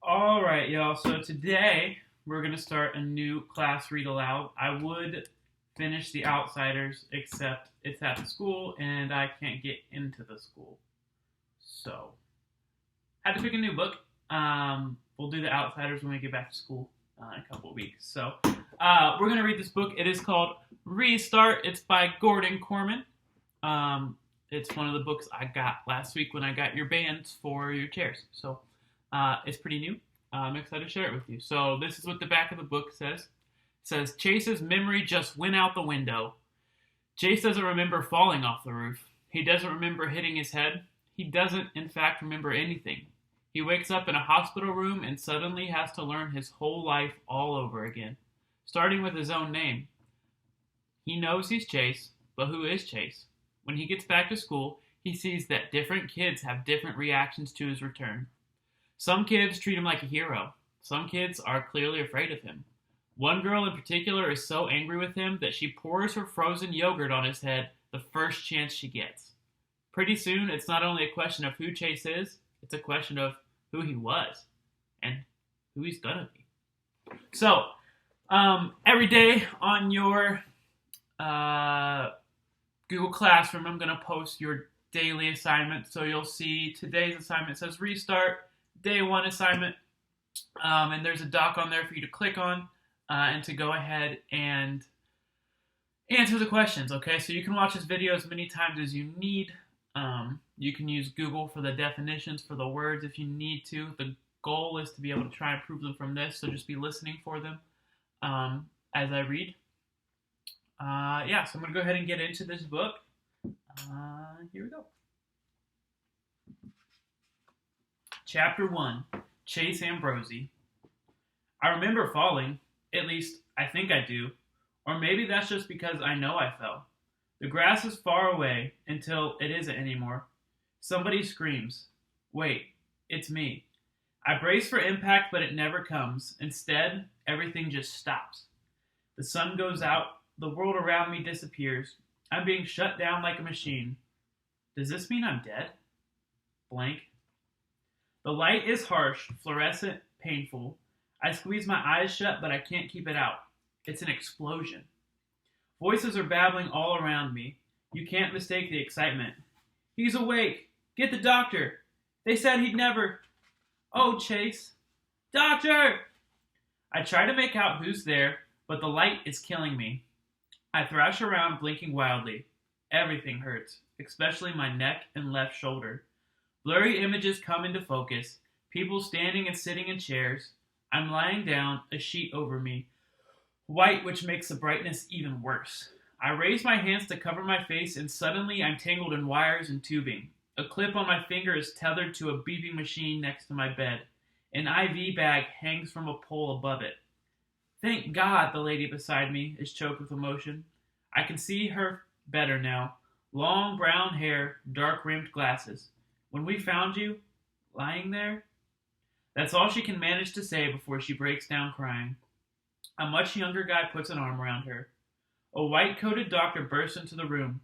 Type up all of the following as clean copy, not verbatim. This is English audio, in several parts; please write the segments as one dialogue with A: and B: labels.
A: All right, y'all. So today we're gonna start a new class read aloud. I would finish The Outsiders, except it's at the school and I can't get into the school. So had to pick a new book. We'll do The Outsiders when we get back to school in a couple of weeks. So we're gonna read this book. It is called Restart. It's by Gordon Korman. It's one of the books I got last week when I got your bands for your chairs. So it's pretty new. I'm excited to share it with you. So this is what the back of the book says. It says, Chase's memory just went out the window. Chase doesn't remember falling off the roof. He doesn't remember hitting his head. He doesn't, in fact, remember anything. He wakes up in a hospital room and suddenly has to learn his whole life all over again, starting with his own name. He knows he's Chase, but who is Chase? When he gets back to school, he sees that different kids have different reactions to his return. Some kids treat him like a hero. Some kids are clearly afraid of him. One girl in particular is so angry with him that she pours her frozen yogurt on his head the first chance she gets. Pretty soon, it's not only a question of who Chase is, it's a question of who he was and who he's gonna be. So, every day on your Google Classroom, I'm gonna post your daily assignment. So you'll see today's assignment says restart. Day one assignment, and there's a doc on there for you to click on and to go ahead and answer the questions, okay? So you can watch this video as many times as you need. You can use Google for the definitions, for the words if you need to. The goal is to be able to try and prove them from this, so just be listening for them as I read. So I'm going to go ahead and get into this book. Here we go. Chapter 1, Chase Ambrosi. I remember falling, at least I think I do, or maybe that's just because I know I fell. The grass is far away until it isn't anymore. Somebody screams. Wait, it's me. I brace for impact, but it never comes. Instead, everything just stops. The sun goes out, the world around me disappears. I'm being shut down like a machine. Does this mean I'm dead? Blank. The light is harsh, fluorescent, painful. I squeeze my eyes shut, but I can't keep it out. It's an explosion. Voices are babbling all around me. You can't mistake the excitement. He's awake. Get the doctor. They said he'd never. Oh, Chase. Doctor! I try to make out who's there, but the light is killing me. I thrash around, blinking wildly. Everything hurts, especially my neck and left shoulder. Blurry images come into focus. People standing and sitting in chairs. I'm lying down, a sheet over me. White, which makes the brightness even worse. I raise my hands to cover my face, and suddenly I'm tangled in wires and tubing. A clip on my finger is tethered to a beeping machine next to my bed. An IV bag hangs from a pole above it. Thank God, the lady beside me is choked with emotion. I can see her better now. Long brown hair, dark-rimmed glasses. When we found you, lying there? That's all she can manage to say before she breaks down crying. A much younger guy puts an arm around her. A white-coated doctor bursts into the room.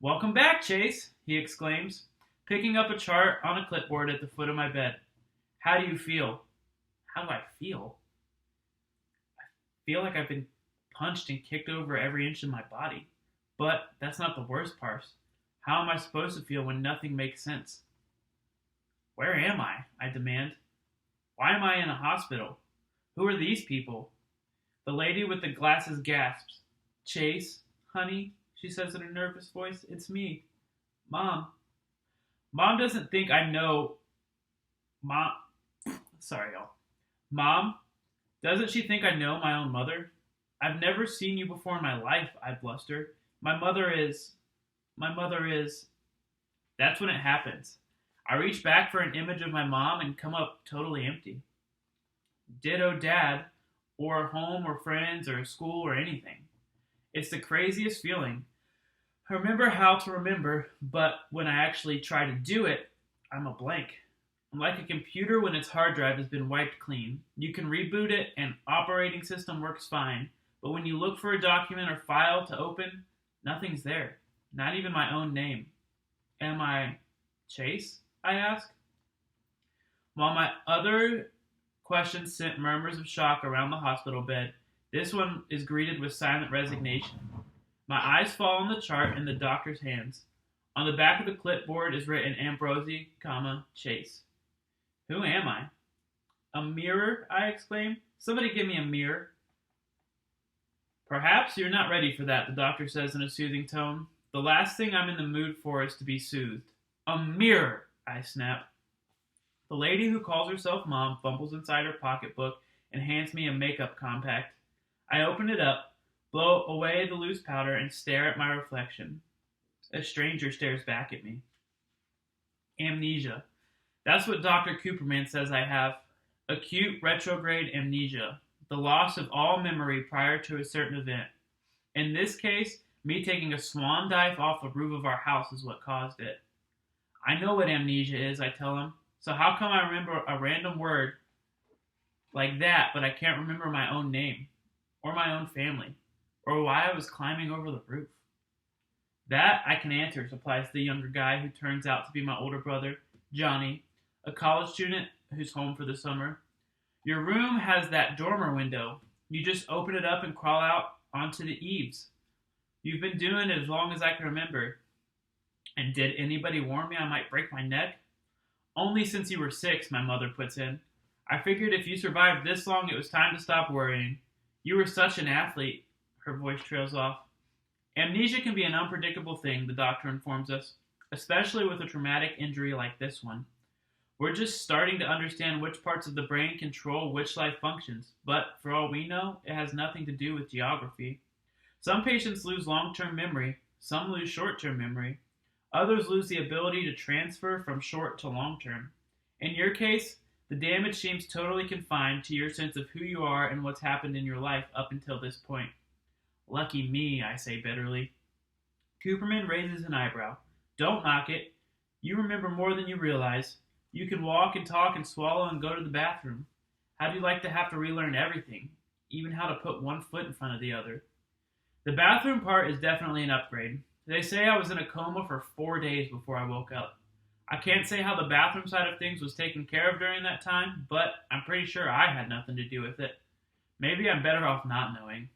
A: Welcome back, Chase, he exclaims, picking up a chart on a clipboard at the foot of my bed. How do you feel? How do I feel? I feel like I've been punched and kicked over every inch of my body. But that's not the worst part. How am I supposed to feel when nothing makes sense? Where am I demand. Why am I in a hospital? Who are these people? The lady with the glasses gasps. Chase, honey, she says in a nervous voice, it's me. Mom. Mom doesn't think I know. Sorry, y'all. Mom, doesn't she think I know my own mother? I've never seen you before in my life, I bluster. My mother is. That's when it happens. I reach back for an image of my mom and come up totally empty. Ditto dad, or home, or friends, or school, or anything. It's the craziest feeling. I remember how to remember, but when I actually try to do it, I'm a blank. I'm like a computer when its hard drive has been wiped clean. You can reboot it and operating system works fine, but when you look for a document or file to open, nothing's there. Not even my own name. Am I Chase? I ask. While my other questions sent murmurs of shock around the hospital bed. This one is greeted with silent resignation. My eyes fall on the chart in the doctor's hands. On the back of the clipboard is written Ambrosi, Chase. Who am I? A mirror, I exclaim. Somebody give me a mirror. Perhaps you're not ready for that, the doctor says in a soothing tone. The last thing I'm in the mood for is to be soothed. A mirror, I snap. The lady who calls herself Mom fumbles inside her pocketbook and hands me a makeup compact. I open it up, blow away the loose powder, and stare at my reflection. A stranger stares back at me. Amnesia. That's what Dr. Cooperman says I have. Acute retrograde amnesia. The loss of all memory prior to a certain event. In this case, me taking a swan dive off the roof of our house is what caused it. I know what amnesia is, I tell him. So how come I remember a random word like that, but I can't remember my own name, or my own family, or why I was climbing over the roof? That I can answer, supplies the younger guy who turns out to be my older brother, Johnny, a college student who's home for the summer. Your room has that dormer window. You just open it up and crawl out onto the eaves. You've been doing it as long as I can remember. And did anybody warn me I might break my neck? Only since you were 6, my mother puts in. I figured if you survived this long, it was time to stop worrying. You were such an athlete. Her voice trails off. Amnesia can be an unpredictable thing, the doctor informs us, especially with a traumatic injury like this one. We're just starting to understand which parts of the brain control which life functions, but for all we know, it has nothing to do with geography. Some patients lose long-term memory, some lose short-term memory. Others lose the ability to transfer from short to long-term. In your case, the damage seems totally confined to your sense of who you are and what's happened in your life up until this point. Lucky me, I say bitterly. Cooperman raises an eyebrow. Don't knock it. You remember more than you realize. You can walk and talk and swallow and go to the bathroom. How'd you like to have to relearn everything, even how to put one foot in front of the other? The bathroom part is definitely an upgrade. They say I was in a coma for 4 days before I woke up. I can't say how the bathroom side of things was taken care of during that time, but I'm pretty sure I had nothing to do with it. Maybe I'm better off not knowing.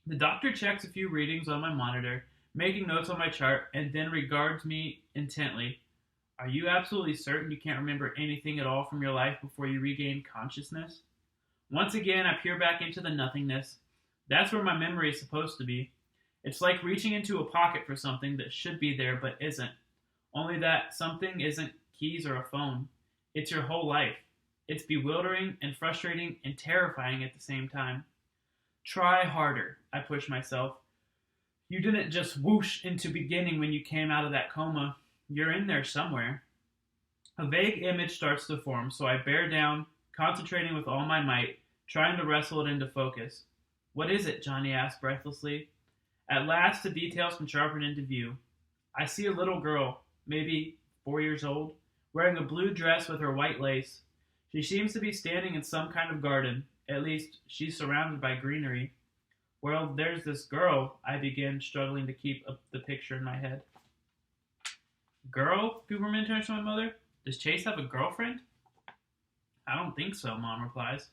A: The doctor checks a few readings on my monitor, making notes on my chart, and then regards me intently. Are you absolutely certain you can't remember anything at all from your life before you regain consciousness? Once again, I peer back into the nothingness. That's where my memory is supposed to be. It's like reaching into a pocket for something that should be there but isn't. Only that something isn't keys or a phone. It's your whole life. It's bewildering and frustrating and terrifying at the same time. Try harder, I push myself. You didn't just whoosh into beginning when you came out of that coma. You're in there somewhere. A vague image starts to form, so I bear down, concentrating with all my might, trying to wrestle it into focus. What is it? Johnny asks breathlessly. At last, the details can sharpen into view. I see a little girl, maybe 4 years old, wearing a blue dress with her white lace. She seems to be standing in some kind of garden. At least, she's surrounded by greenery. Well, there's this girl, I begin, struggling to keep the picture in my head. Girl? Cooperman turns to my mother. Does Chase have a girlfriend? I don't think so, Mom replies.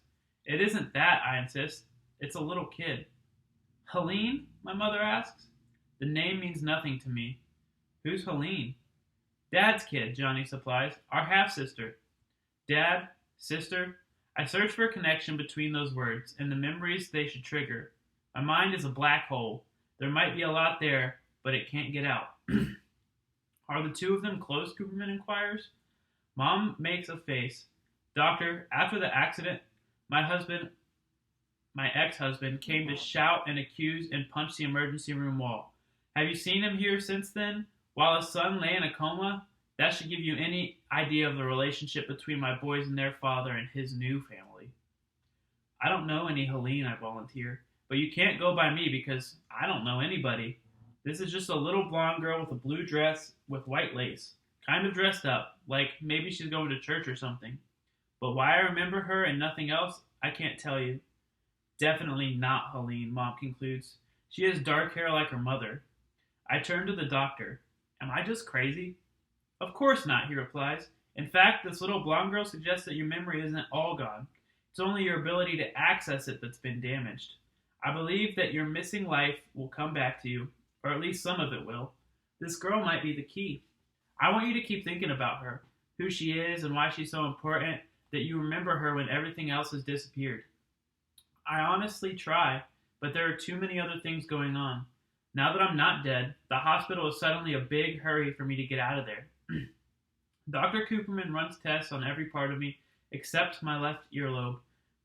A: It isn't that, I insist. It's a little kid. Helene? My mother asks. The name means nothing to me. Who's Helene? Dad's kid, Johnny supplies. Our half-sister. Dad? Sister? I search for a connection between those words and the memories they should trigger. My mind is a black hole. There might be a lot there, but it can't get out. Are the two of them close? Cooperman inquires. Mom makes a face. Doctor, after the accident, my ex-husband, came to shout and accuse and punch the emergency room wall. Have you seen him here since then? While his son lay in a coma? That should give you any idea of the relationship between my boys and their father and his new family. I don't know any Helene, I volunteer, but you can't go by me because I don't know anybody. This is just a little blonde girl with a blue dress with white lace, kind of dressed up, like maybe she's going to church or something. But why I remember her and nothing else, I can't tell you. Definitely not Helene, Mom concludes. She has dark hair like her mother. I turn to the doctor. Am I just crazy? Of course not, he replies. In fact, this little blonde girl suggests that your memory isn't all gone. It's only your ability to access it that's been damaged. I believe that your missing life will come back to you, or at least some of it will. This girl might be the key. I want you to keep thinking about her, who she is and why she's so important, that you remember her when everything else has disappeared. I honestly try, but there are too many other things going on. Now that I'm not dead, the hospital is suddenly a big hurry for me to get out of there. Dr. Cooperman runs tests on every part of me except my left earlobe.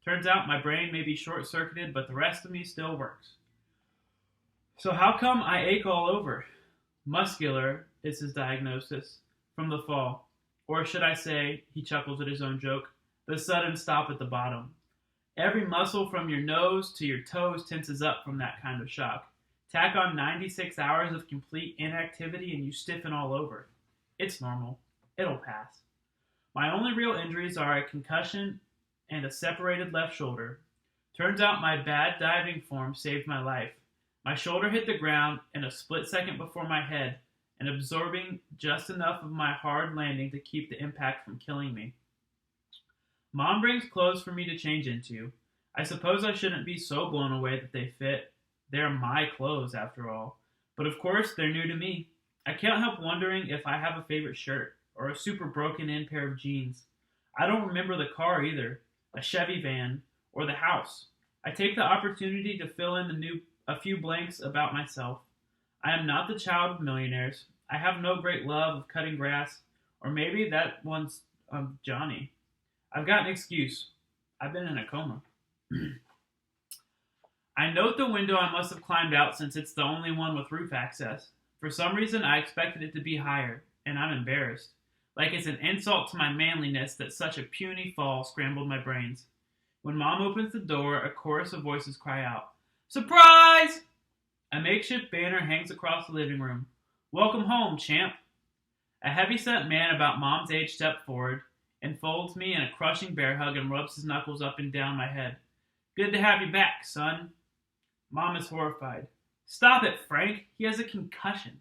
A: Turns out my brain may be short-circuited, but the rest of me still works. So how come I ache all over? Muscular is his diagnosis, from the fall. Or should I say, he chuckles at his own joke, the sudden stop at the bottom. Every muscle from your nose to your toes tenses up from that kind of shock. Tack on 96 hours of complete inactivity and you stiffen all over. It's normal. It'll pass. My only real injuries are a concussion and a separated left shoulder. Turns out my bad diving form saved my life. My shoulder hit the ground in a split second before my head and absorbing just enough of my hard landing to keep the impact from killing me. Mom brings clothes for me to change into. I suppose I shouldn't be so blown away that they fit. They're my clothes, after all. But of course, they're new to me. I can't help wondering if I have a favorite shirt or a super broken-in pair of jeans. I don't remember the car either, a Chevy van, or the house. I take the opportunity to fill in a few blanks about myself. I am not the child of millionaires. I have no great love of cutting grass, or maybe that one's Johnny. I've got an excuse. I've been in a coma. I note the window I must have climbed out since it's the only one with roof access. For some reason, I expected it to be higher, and I'm embarrassed. Like it's an insult to my manliness that such a puny fall scrambled my brains. When Mom opens the door, a chorus of voices cry out, "Surprise!" A makeshift banner hangs across the living room. "Welcome home, champ." A heavy-set man about Mom's age steps forward, enfolds me in a crushing bear hug and rubs his knuckles up and down my head. "Good to have you back, son." Mom is horrified. "Stop it, Frank. He has a concussion."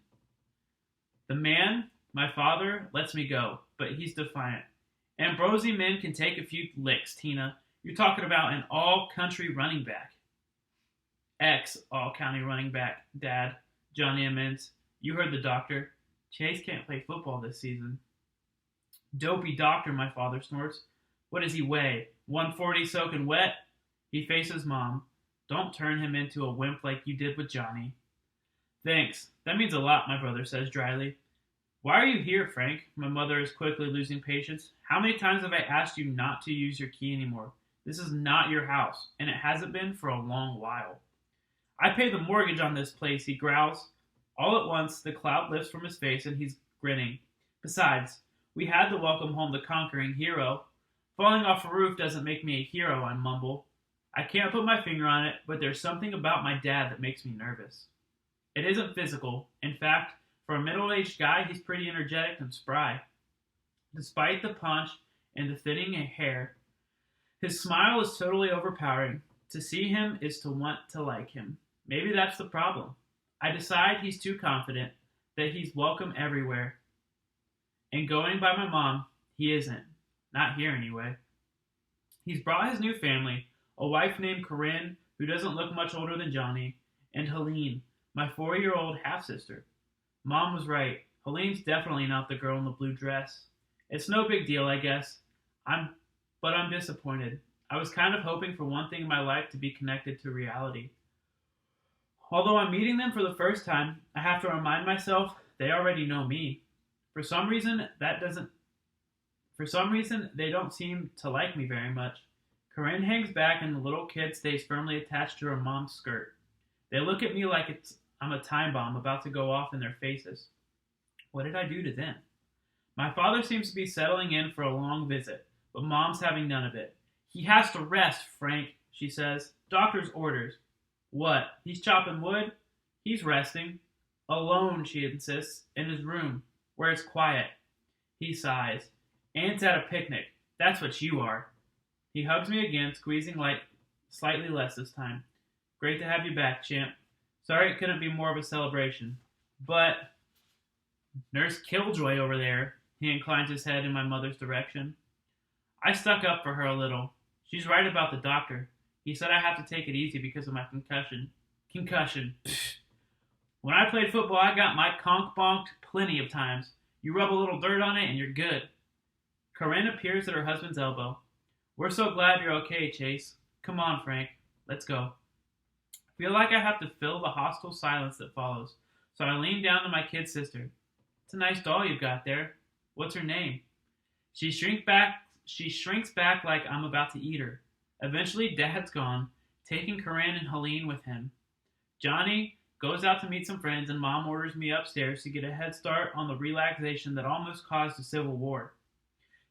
A: The man, my father, lets me go, but he's defiant. "Ambrosi men can take a few licks, Tina. You're talking about an all-country running back." Ex-all-county running back, Dad, Johnny amends. "You heard the doctor. Chase can't play football this season." "Dopey doctor," my father snorts. "What does he weigh? 140 soaking wet?" He faces Mom. "Don't turn him into a wimp like you did with Johnny." "Thanks. That means a lot," my brother says dryly. "Why are you here, Frank?" My mother is quickly losing patience. "How many times have I asked you not to use your key anymore? This is not your house, and it hasn't been for a long while." "I pay the mortgage on this place," he growls. All at once, the cloud lifts from his face and he's grinning. "Besides, we had to welcome home the conquering hero. Falling off a roof doesn't make me a hero," I mumble. I can't put my finger on it, but there's something about my dad that makes me nervous. It isn't physical. In fact, for a middle-aged guy, he's pretty energetic and spry. Despite the punch and the thinning hair, his smile is totally overpowering. To see him is to want to like him. Maybe that's the problem. I decide he's too confident, that he's welcome everywhere. And going by my mom, he isn't. Not here anyway. He's brought his new family, a wife named Corinne, who doesn't look much older than Johnny, and Helene, my 4-year-old half-sister. Mom was right. Helene's definitely not the girl in the blue dress. It's no big deal, I guess. But I'm disappointed. I was kind of hoping for one thing in my life to be connected to reality. Although I'm meeting them for the first time, I have to remind myself they already know me. For some reason, they don't seem to like me very much. Corinne hangs back and the little kid stays firmly attached to her mom's skirt. They look at me like I'm a time bomb about to go off in their faces. What did I do to them? My father seems to be settling in for a long visit, but Mom's having none of it. "He has to rest, Frank," she says. "Doctor's orders." "What? He's chopping wood?" "He's resting." "Alone," she insists, "in his room, where it's quiet." He sighs. "Aunt's at a picnic. That's what you are." He hugs me again, squeezing slightly less this time. "Great to have you back, champ. Sorry it couldn't be more of a celebration. But Nurse Killjoy over there," he inclines his head in my mother's direction. I stuck up for her a little. She's right about the doctor. He said I have to take it easy because of my concussion. Concussion. When I played football, I got my conch bonked plenty of times. You rub a little dirt on it and you're good. Corinne appears at her husband's elbow. We're so glad you're okay, Chase. Come on, Frank. Let's go. I feel like I have to fill the hostile silence that follows, so I lean down to my kid sister. It's a nice doll you've got there. What's her name? She shrinks back like I'm about to eat her. Eventually, Dad's gone, taking Corinne and Helene with him. Johnny goes out to meet some friends, and Mom orders me upstairs to get a head start on the relaxation that almost caused a civil war.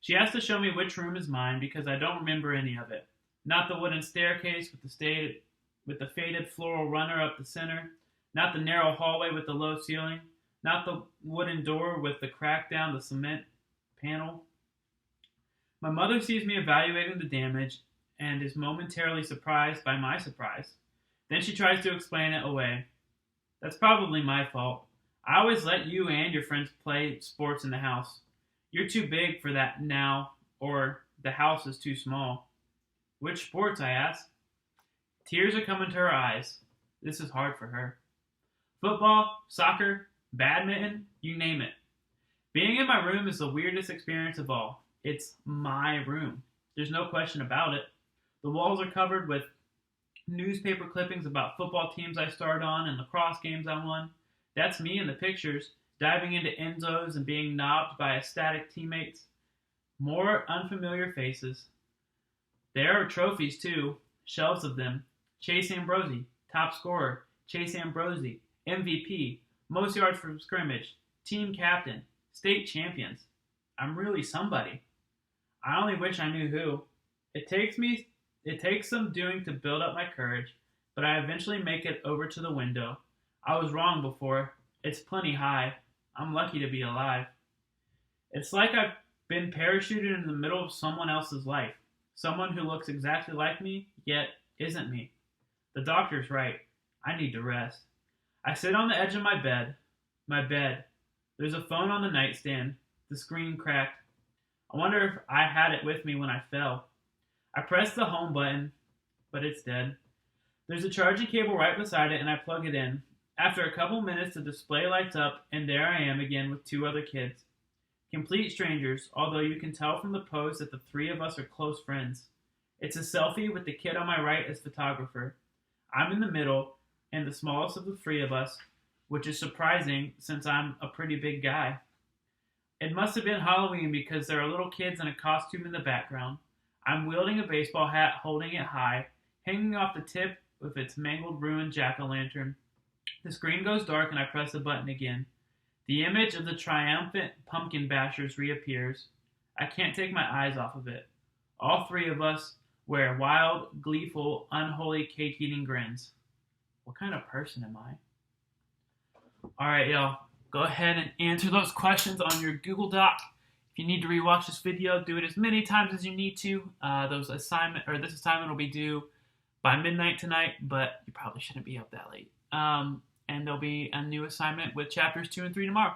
A: She has to show me which room is mine because I don't remember any of it. Not the wooden staircase with the faded floral runner up the center, not the narrow hallway with the low ceiling, not the wooden door with the crack down the cement panel. My mother sees me evaluating the damage and is momentarily surprised by my surprise. Then she tries to explain it away. That's probably my fault. I always let you and your friends play sports in the house. You're too big for that now, or the house is too small. Which sports, I ask. Tears are coming to her eyes. This is hard for her. Football, soccer, badminton, you name it. Being in my room is the weirdest experience of all. It's my room. There's no question about it. The walls are covered with newspaper clippings about football teams I starred on and lacrosse games I won. That's me in the pictures, diving into end zones and being knobbed by ecstatic teammates. More unfamiliar faces. There are trophies too, shelves of them. Chase Ambrosi, top scorer. Chase Ambrosi, MVP, most yards from scrimmage, team captain, state champions. I'm really somebody. I only wish I knew who. It takes some doing to build up my courage, but I eventually make it over to the window. I was wrong before. It's plenty high. I'm lucky to be alive. It's like I've been parachuted in the middle of someone else's life. Someone who looks exactly like me, yet isn't me. The doctor's right. I need to rest. I sit on the edge of my bed. There's a phone on the nightstand. The screen cracked. I wonder if I had it with me when I fell. I press the home button, but it's dead. There's a charging cable right beside it, and I plug it in. After a couple minutes, the display lights up, and there I am again with two other kids. Complete strangers, although you can tell from the pose that the three of us are close friends. It's a selfie with the kid on my right as photographer. I'm in the middle, and the smallest of the three of us, which is surprising since I'm a pretty big guy. It must have been Halloween because there are little kids in a costume in the background. I'm wielding a baseball hat, holding it high, hanging off the tip with its mangled, ruined jack-o'-lantern. The screen goes dark and I press the button again. The image of the triumphant pumpkin bashers reappears. I can't take my eyes off of it. All three of us wear wild, gleeful, unholy cake-eating grins. What kind of person am I? Alright, y'all. Go ahead and answer those questions on your Google Doc. If you need to rewatch this video, do it as many times as you need to. This assignment will be due by midnight tonight, but you probably shouldn't be up that late. And there'll be a new assignment with chapters 2 and 3 tomorrow.